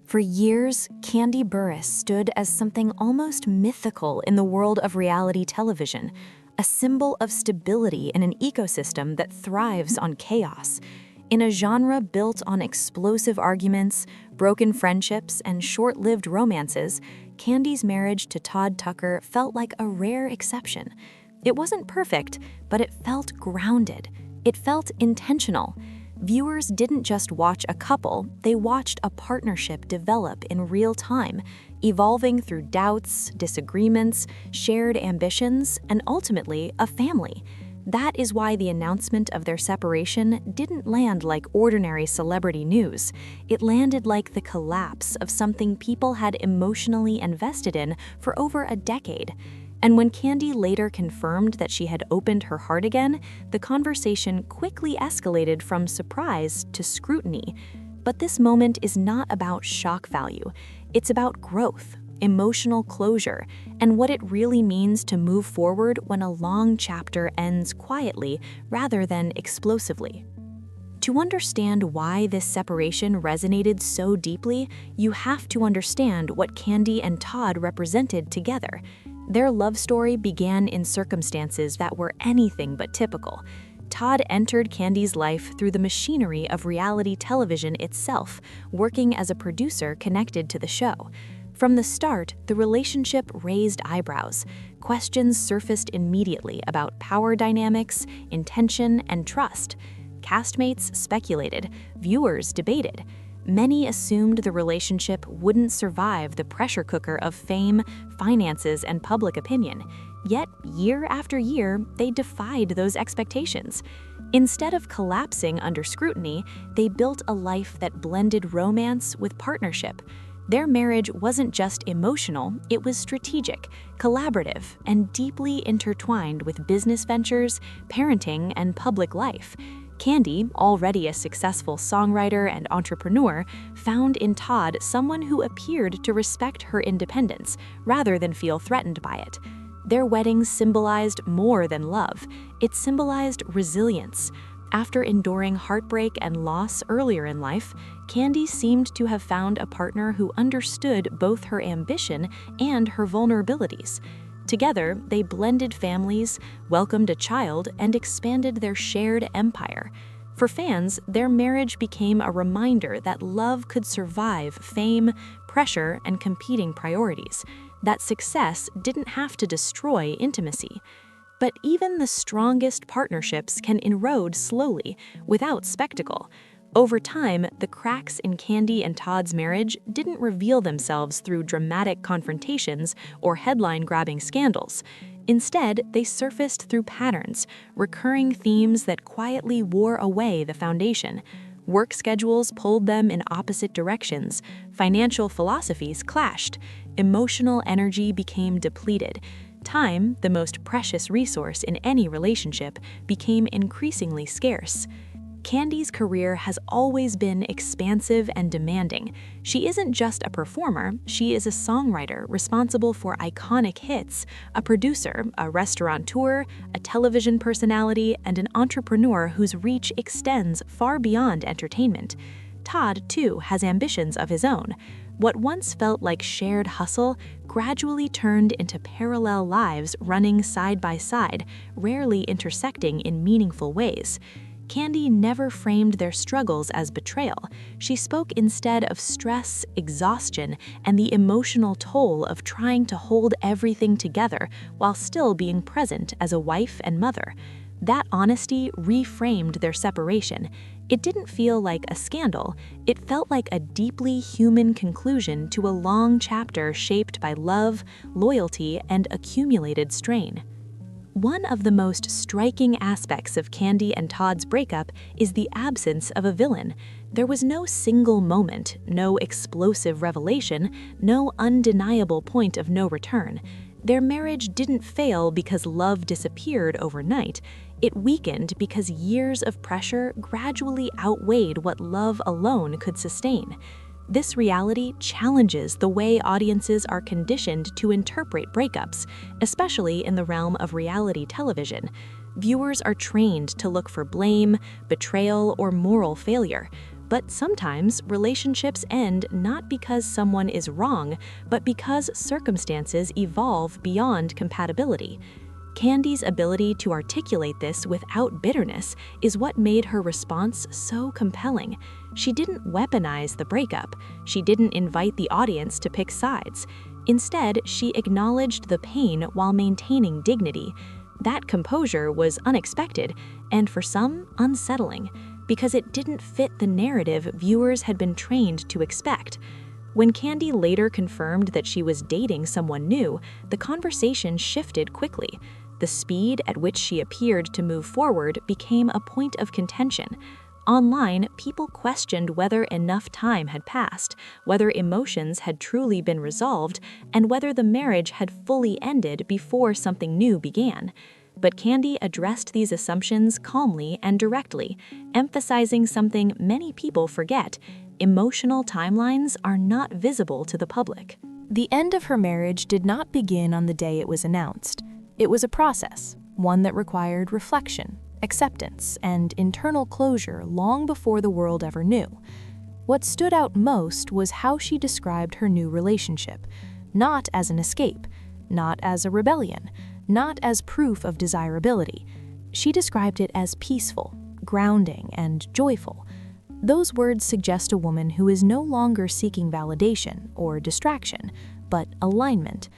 For years, Kandi Burruss stood as something almost mythical in the world of reality television, a symbol of stability in an ecosystem that thrives on chaos. In a genre built on explosive arguments, broken friendships, and short-lived romances, Kandi's marriage to Todd Tucker felt like a rare exception. It wasn't perfect, but it felt grounded. It felt intentional. Viewers didn't just watch a couple, they watched a partnership develop in real time, evolving through doubts, disagreements, shared ambitions, and ultimately a family. That is why the announcement of their separation didn't land like ordinary celebrity news. It landed like the collapse of something people had emotionally invested in for over a decade. And when Kandi later confirmed that she had opened her heart again, the conversation quickly escalated from surprise to scrutiny. But this moment is not about shock value. It's about growth, emotional closure, and what it really means to move forward when a long chapter ends quietly rather than explosively. To understand why this separation resonated so deeply, you have to understand what Kandi and Todd represented together. Their love story began in circumstances that were anything but typical. Todd entered Kandi's life through the machinery of reality television itself, working as a producer connected to the show. From the start, the relationship raised eyebrows. Questions surfaced immediately about power dynamics, intention, and trust. Castmates speculated, viewers debated. Many assumed the relationship wouldn't survive the pressure cooker of fame, finances, and public opinion. Yet, year after year, they defied those expectations. Instead of collapsing under scrutiny, they built a life that blended romance with partnership. Their marriage wasn't just emotional, it was strategic, collaborative, and deeply intertwined with business ventures, parenting, and public life. Kandi, already a successful songwriter and entrepreneur, found in Todd someone who appeared to respect her independence rather than feel threatened by it. Their wedding symbolized more than love. It symbolized resilience. After enduring heartbreak and loss earlier in life, Kandi seemed to have found a partner who understood both her ambition and her vulnerabilities. Together, they blended families, welcomed a child, and expanded their shared empire. For fans, their marriage became a reminder that love could survive fame, pressure, and competing priorities, that success didn't have to destroy intimacy. But even the strongest partnerships can erode slowly, without spectacle. Over time, the cracks in Kandi and Todd's marriage didn't reveal themselves through dramatic confrontations or headline-grabbing scandals. Instead, they surfaced through patterns, recurring themes that quietly wore away the foundation. Work schedules pulled them in opposite directions, financial philosophies clashed, emotional energy became depleted. Time, the most precious resource in any relationship, became increasingly scarce. Kandi's career has always been expansive and demanding. She isn't just a performer, she is a songwriter responsible for iconic hits, a producer, a restaurateur, a television personality, and an entrepreneur whose reach extends far beyond entertainment. Todd, too, has ambitions of his own. What once felt like shared hustle gradually turned into parallel lives running side by side, rarely intersecting in meaningful ways. Kandi never framed their struggles as betrayal. She spoke instead of stress, exhaustion, and the emotional toll of trying to hold everything together while still being present as a wife and mother. That honesty reframed their separation. It didn't feel like a scandal. It felt like a deeply human conclusion to a long chapter shaped by love, loyalty, and accumulated strain. One of the most striking aspects of Kandi and Todd's breakup is the absence of a villain. There was no single moment, no explosive revelation, no undeniable point of no return. Their marriage didn't fail because love disappeared overnight. It weakened because years of pressure gradually outweighed what love alone could sustain. This reality challenges the way audiences are conditioned to interpret breakups, especially in the realm of reality television. Viewers are trained to look for blame, betrayal, or moral failure. But sometimes relationships end not because someone is wrong, but because circumstances evolve beyond compatibility. Kandi's ability to articulate this without bitterness is what made her response so compelling. She didn't weaponize the breakup. She didn't invite the audience to pick sides. Instead, she acknowledged the pain while maintaining dignity. That composure was unexpected, and for some, unsettling, because it didn't fit the narrative viewers had been trained to expect. When Kandi later confirmed that she was dating someone new, the conversation shifted quickly. The speed at which she appeared to move forward became a point of contention. Online, people questioned whether enough time had passed, whether emotions had truly been resolved, and whether the marriage had fully ended before something new began. But Kandi addressed these assumptions calmly and directly, emphasizing something many people forget: emotional timelines are not visible to the public. The end of her marriage did not begin on the day it was announced. It was a process, one that required reflection, acceptance, and internal closure long before the world ever knew. What stood out most was how she described her new relationship, not as an escape, not as a rebellion, not as proof of desirability. She described it as peaceful, grounding, and joyful. Those words suggest a woman who is no longer seeking validation or distraction, but alignment.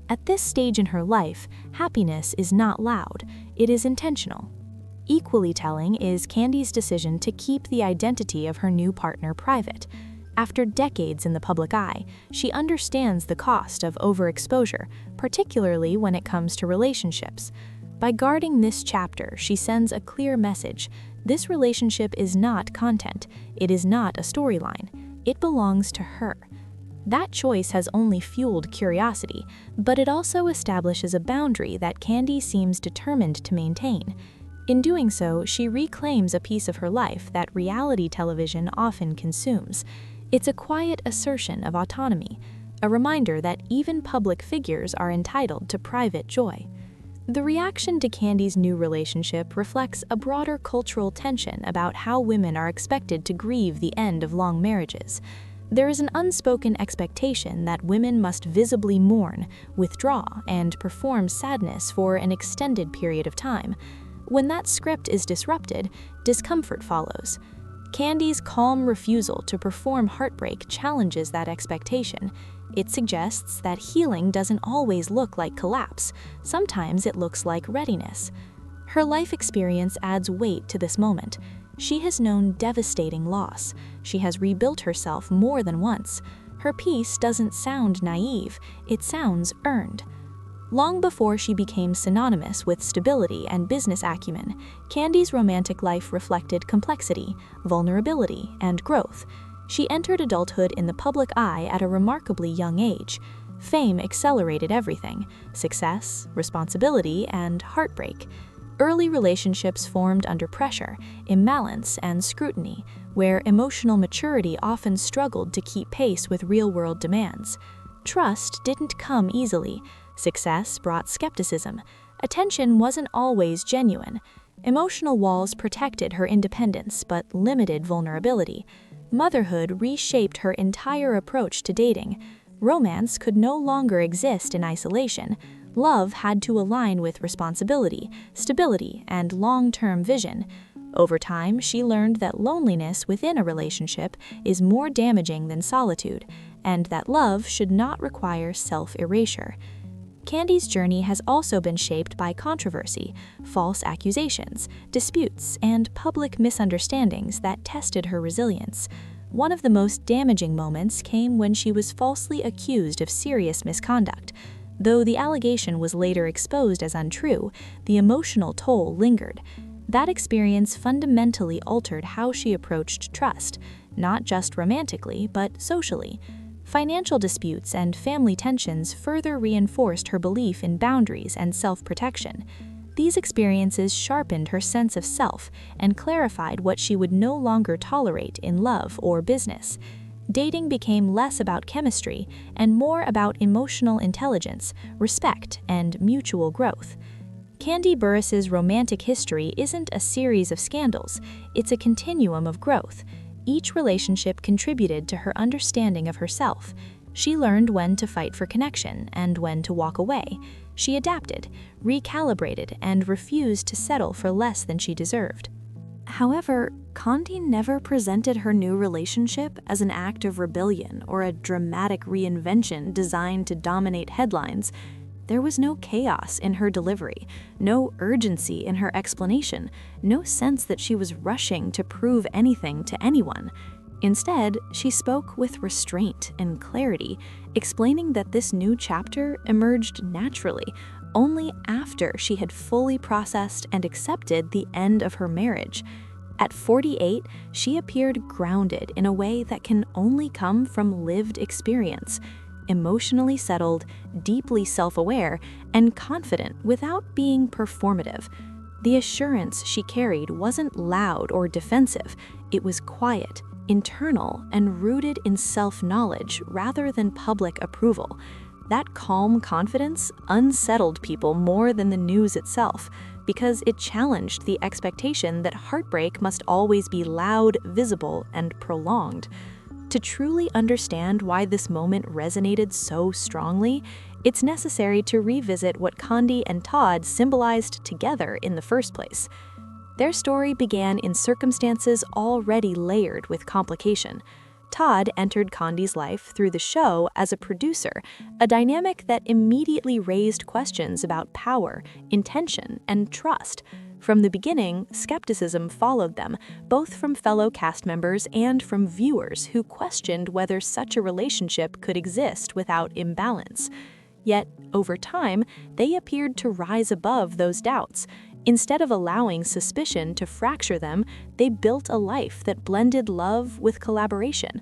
At this stage in her life, happiness is not loud, it is intentional. Equally telling is Kandi's decision to keep the identity of her new partner private. After decades in the public eye, she understands the cost of overexposure, particularly when it comes to relationships. By guarding this chapter, she sends a clear message: this relationship is not content, it is not a storyline, it belongs to her. That choice has only fueled curiosity, but it also establishes a boundary that Kandi seems determined to maintain. In doing so, she reclaims a piece of her life that reality television often consumes. It's a quiet assertion of autonomy, a reminder that even public figures are entitled to private joy. The reaction to Kandi's new relationship reflects a broader cultural tension about how women are expected to grieve the end of long marriages. There is an unspoken expectation that women must visibly mourn, withdraw, and perform sadness for an extended period of time. When that script is disrupted, discomfort follows. Kandi's calm refusal to perform heartbreak challenges that expectation. It suggests that healing doesn't always look like collapse. Sometimes it looks like readiness. Her life experience adds weight to this moment. She has known devastating loss. She has rebuilt herself more than once. Her peace doesn't sound naive, it sounds earned. Long before she became synonymous with stability and business acumen, Kandi's romantic life reflected complexity, vulnerability, and growth. She entered adulthood in the public eye at a remarkably young age. Fame accelerated everything: success, responsibility, and heartbreak. Early relationships formed under pressure, imbalance, and scrutiny, where emotional maturity often struggled to keep pace with real-world demands. Trust didn't come easily. Success brought skepticism. Attention wasn't always genuine. Emotional walls protected her independence but limited vulnerability. Motherhood reshaped her entire approach to dating. Romance could no longer exist in isolation. Love had to align with responsibility, stability, and long-term vision. Over time, she learned that loneliness within a relationship is more damaging than solitude, and that love should not require self-erasure. Kandi's journey has also been shaped by controversy, false accusations, disputes, and public misunderstandings that tested her resilience. One of the most damaging moments came when she was falsely accused of serious misconduct. Though the allegation was later exposed as untrue, the emotional toll lingered. That experience fundamentally altered how she approached trust, not just romantically, but socially. Financial disputes and family tensions further reinforced her belief in boundaries and self-protection. These experiences sharpened her sense of self and clarified what she would no longer tolerate in love or business. Dating became less about chemistry and more about emotional intelligence, respect, and mutual growth. Kandi Burruss's romantic history isn't a series of scandals, it's a continuum of growth. Each relationship contributed to her understanding of herself. She learned when to fight for connection and when to walk away. She adapted, recalibrated, and refused to settle for less than she deserved. However, Kandi never presented her new relationship as an act of rebellion or a dramatic reinvention designed to dominate headlines. There was no chaos in her delivery, no urgency in her explanation, no sense that she was rushing to prove anything to anyone. Instead, she spoke with restraint and clarity, explaining that this new chapter emerged naturally, only after she had fully processed and accepted the end of her marriage. At 48, she appeared grounded in a way that can only come from lived experience, emotionally settled, deeply self-aware, and confident without being performative. The assurance she carried wasn't loud or defensive. It was quiet, internal, and rooted in self-knowledge rather than public approval. That calm confidence unsettled people more than the news itself, because it challenged the expectation that heartbreak must always be loud, visible, and prolonged. To truly understand why this moment resonated so strongly, it's necessary to revisit what Kandi and Todd symbolized together in the first place. Their story began in circumstances already layered with complication. Todd entered Kandi's life through the show as a producer, a dynamic that immediately raised questions about power, intention, and trust. From the beginning, skepticism followed them, both from fellow cast members and from viewers who questioned whether such a relationship could exist without imbalance. Yet, over time, they appeared to rise above those doubts. Instead of allowing suspicion to fracture them, they built a life that blended love with collaboration.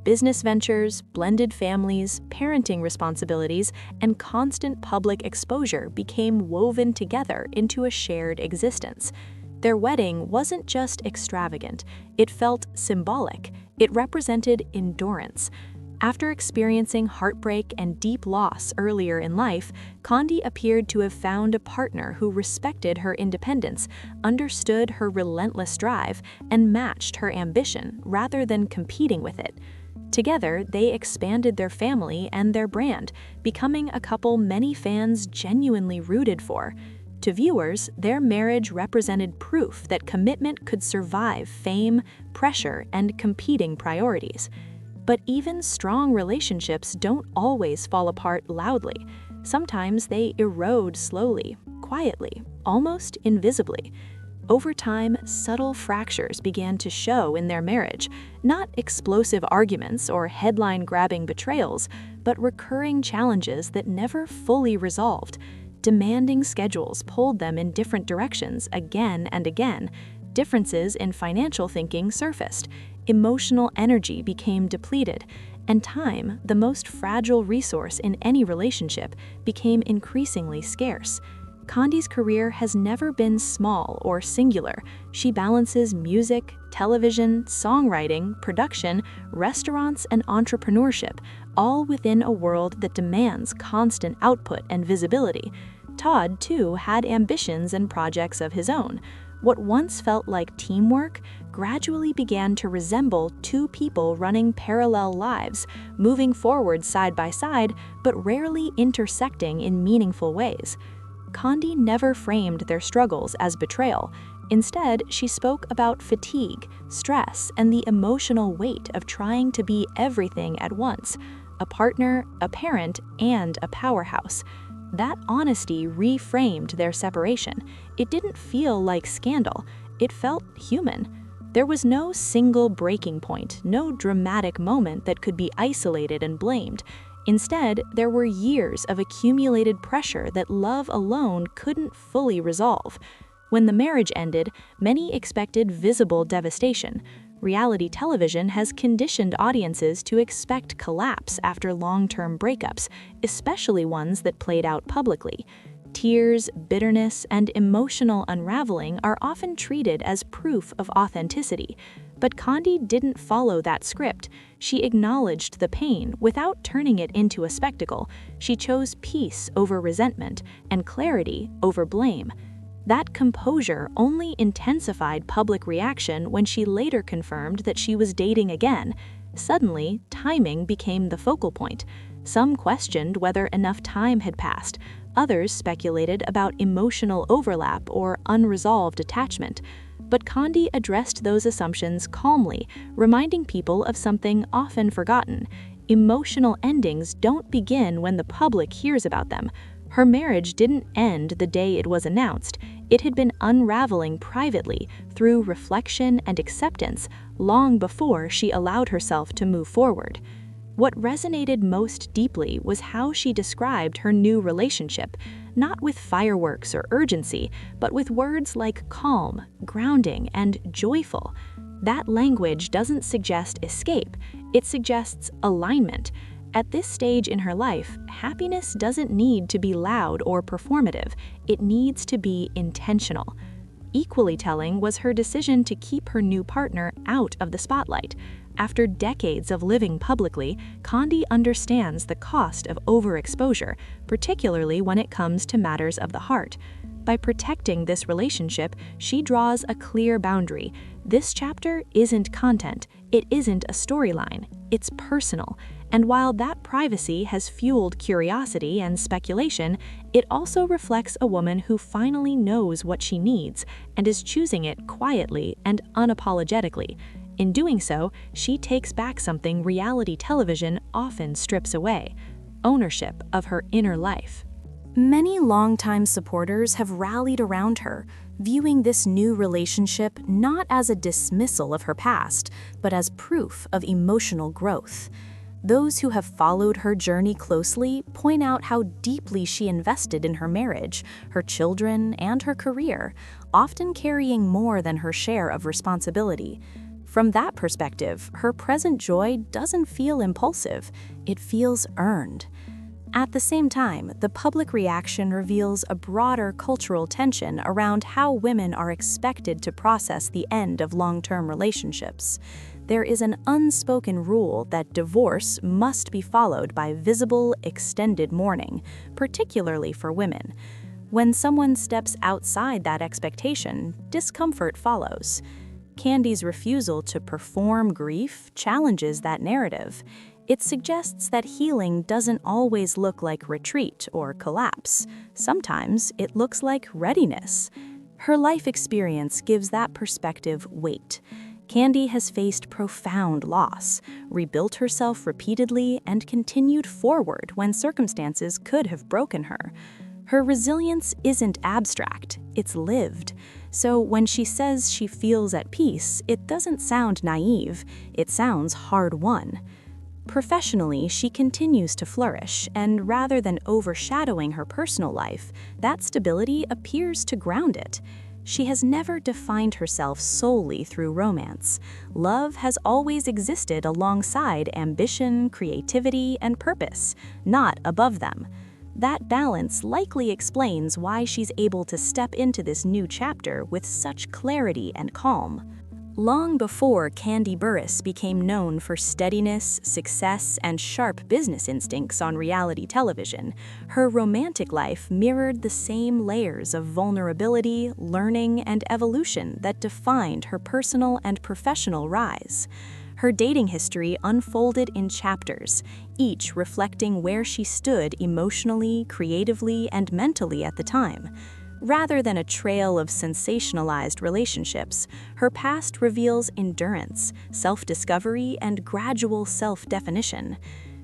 Business ventures, blended families, parenting responsibilities, and constant public exposure became woven together into a shared existence. Their wedding wasn't just extravagant, it felt symbolic. It represented endurance. After experiencing heartbreak and deep loss earlier in life, Kandi appeared to have found a partner who respected her independence, understood her relentless drive, and matched her ambition rather than competing with it. Together, they expanded their family and their brand, becoming a couple many fans genuinely rooted for. To viewers, their marriage represented proof that commitment could survive fame, pressure, and competing priorities. But even strong relationships don't always fall apart loudly. Sometimes they erode slowly, quietly, almost invisibly. Over time, subtle fractures began to show in their marriage, not explosive arguments or headline-grabbing betrayals, but recurring challenges that never fully resolved. Demanding schedules pulled them in different directions again and again. Differences in financial thinking surfaced. Emotional energy became depleted, and time, the most fragile resource in any relationship, became increasingly scarce. Kandi's career has never been small or singular. She balances music, television, songwriting, production, restaurants, and entrepreneurship, all within a world that demands constant output and visibility. Todd, too, had ambitions and projects of his own. What once felt like teamwork gradually began to resemble two people running parallel lives, moving forward side by side, but rarely intersecting in meaningful ways. Kandi never framed their struggles as betrayal. Instead, she spoke about fatigue, stress, and the emotional weight of trying to be everything at once: a partner, a parent, and a powerhouse. That honesty reframed their separation. It didn't feel like scandal. It felt human. There was no single breaking point, no dramatic moment that could be isolated and blamed. Instead, there were years of accumulated pressure that love alone couldn't fully resolve. When the marriage ended, many expected visible devastation. Reality television has conditioned audiences to expect collapse after long-term breakups, especially ones that played out publicly. Tears, bitterness, and emotional unraveling are often treated as proof of authenticity. But Kandi didn't follow that script. She acknowledged the pain without turning it into a spectacle. She chose peace over resentment and clarity over blame. That composure only intensified public reaction when she later confirmed that she was dating again. Suddenly, timing became the focal point. Some questioned whether enough time had passed. Others speculated about emotional overlap or unresolved attachment. But Kandi addressed those assumptions calmly, reminding people of something often forgotten. Emotional endings don't begin when the public hears about them. Her marriage didn't end the day it was announced. It had been unraveling privately through reflection and acceptance long before she allowed herself to move forward. What resonated most deeply was how she described her new relationship, not with fireworks or urgency, but with words like calm, grounding, and joyful. That language doesn't suggest escape, it suggests alignment. At this stage in her life, happiness doesn't need to be loud or performative, it needs to be intentional. Equally telling was her decision to keep her new partner out of the spotlight. After decades of living publicly, Kandi understands the cost of overexposure, particularly when it comes to matters of the heart. By protecting this relationship, she draws a clear boundary. This chapter isn't content, it isn't a storyline, it's personal. And while that privacy has fueled curiosity and speculation, it also reflects a woman who finally knows what she needs and is choosing it quietly and unapologetically. In doing so, she takes back something reality television often strips away: ownership of her inner life. Many longtime supporters have rallied around her, viewing this new relationship not as a dismissal of her past, but as proof of emotional growth. Those who have followed her journey closely point out how deeply she invested in her marriage, her children, and her career, often carrying more than her share of responsibility. From that perspective, her present joy doesn't feel impulsive, it feels earned. At the same time, the public reaction reveals a broader cultural tension around how women are expected to process the end of long-term relationships. There is an unspoken rule that divorce must be followed by visible, extended mourning, particularly for women. When someone steps outside that expectation, discomfort follows. Kandi's refusal to perform grief challenges that narrative. It suggests that healing doesn't always look like retreat or collapse. Sometimes it looks like readiness. Her life experience gives that perspective weight. Kandi has faced profound loss, rebuilt herself repeatedly, and continued forward when circumstances could have broken her. Her resilience isn't abstract, it's lived. So when she says she feels at peace, it doesn't sound naive, it sounds hard-won. Professionally, she continues to flourish, and rather than overshadowing her personal life, that stability appears to ground it. She has never defined herself solely through romance. Love has always existed alongside ambition, creativity, and purpose, not above them. That balance likely explains why she's able to step into this new chapter with such clarity and calm. Long before Kandi Burruss became known for steadiness, success, and sharp business instincts on reality television, her romantic life mirrored the same layers of vulnerability, learning, and evolution that defined her personal and professional rise. Her dating history unfolded in chapters, each reflecting where she stood emotionally, creatively, and mentally at the time. Rather than a trail of sensationalized relationships, her past reveals endurance, self-discovery, and gradual self-definition.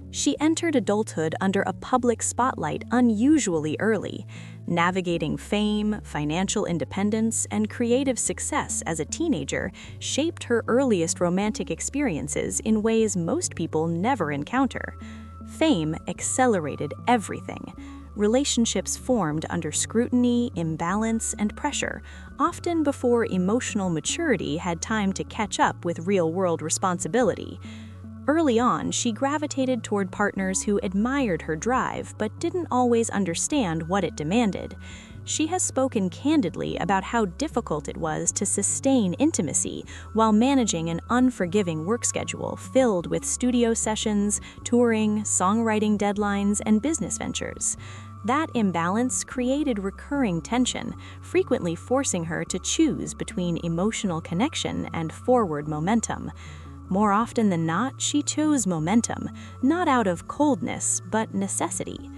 She entered adulthood under a public spotlight unusually early, navigating fame, financial independence, and creative success as a teenager shaped her earliest romantic experiences in ways most people never encounter. Fame accelerated everything. Relationships formed under scrutiny, imbalance, and pressure, often before emotional maturity had time to catch up with real-world responsibility. Early on, she gravitated toward partners who admired her drive but didn't always understand what it demanded. She has spoken candidly about how difficult it was to sustain intimacy while managing an unforgiving work schedule filled with studio sessions, touring, songwriting deadlines, and business ventures. That imbalance created recurring tension, frequently forcing her to choose between emotional connection and forward momentum. More often than not, she chose momentum, not out of coldness, but necessity.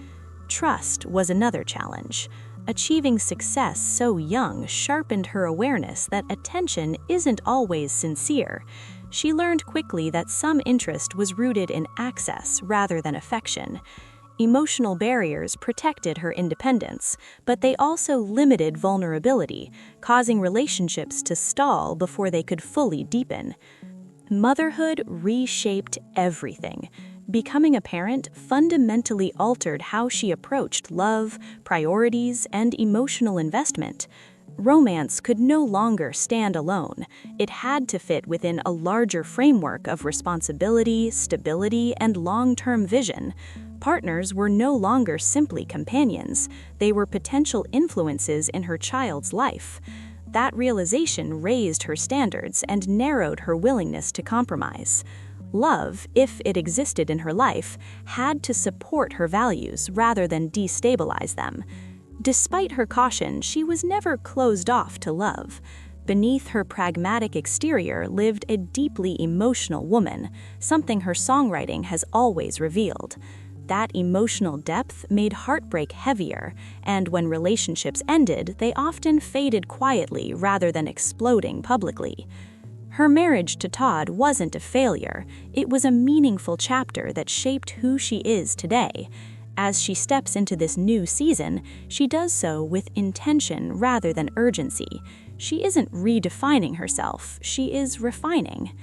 Trust was another challenge. Achieving success so young sharpened her awareness that attention isn't always sincere. She learned quickly that some interest was rooted in access rather than affection. Emotional barriers protected her independence, but they also limited vulnerability, causing relationships to stall before they could fully deepen. Motherhood reshaped everything. Becoming a parent fundamentally altered how she approached love, priorities, and emotional investment. Romance could no longer stand alone. It had to fit within a larger framework of responsibility, stability, and long-term vision. Partners were no longer simply companions. They were potential influences in her child's life. That realization raised her standards and narrowed her willingness to compromise. Love, if it existed in her life, had to support her values rather than destabilize them. Despite her caution, she was never closed off to love. Beneath her pragmatic exterior lived a deeply emotional woman, something her songwriting has always revealed. That emotional depth made heartbreak heavier, and when relationships ended, they often faded quietly rather than exploding publicly. Her marriage to Todd wasn't a failure. It was a meaningful chapter that shaped who she is today. As she steps into this new season, she does so with intention rather than urgency. She isn't redefining herself, she is refining.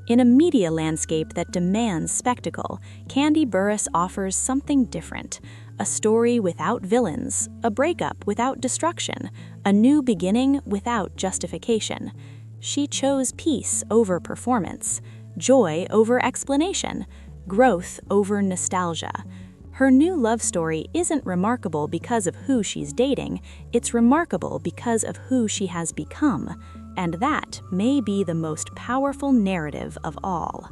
In a media landscape that demands spectacle, Kandi Burruss offers something different. A story without villains, a breakup without destruction, a new beginning without justification. She chose peace over performance, joy over explanation, growth over nostalgia. Her new love story isn't remarkable because of who she's dating, it's remarkable because of who she has become. And that may be the most powerful narrative of all.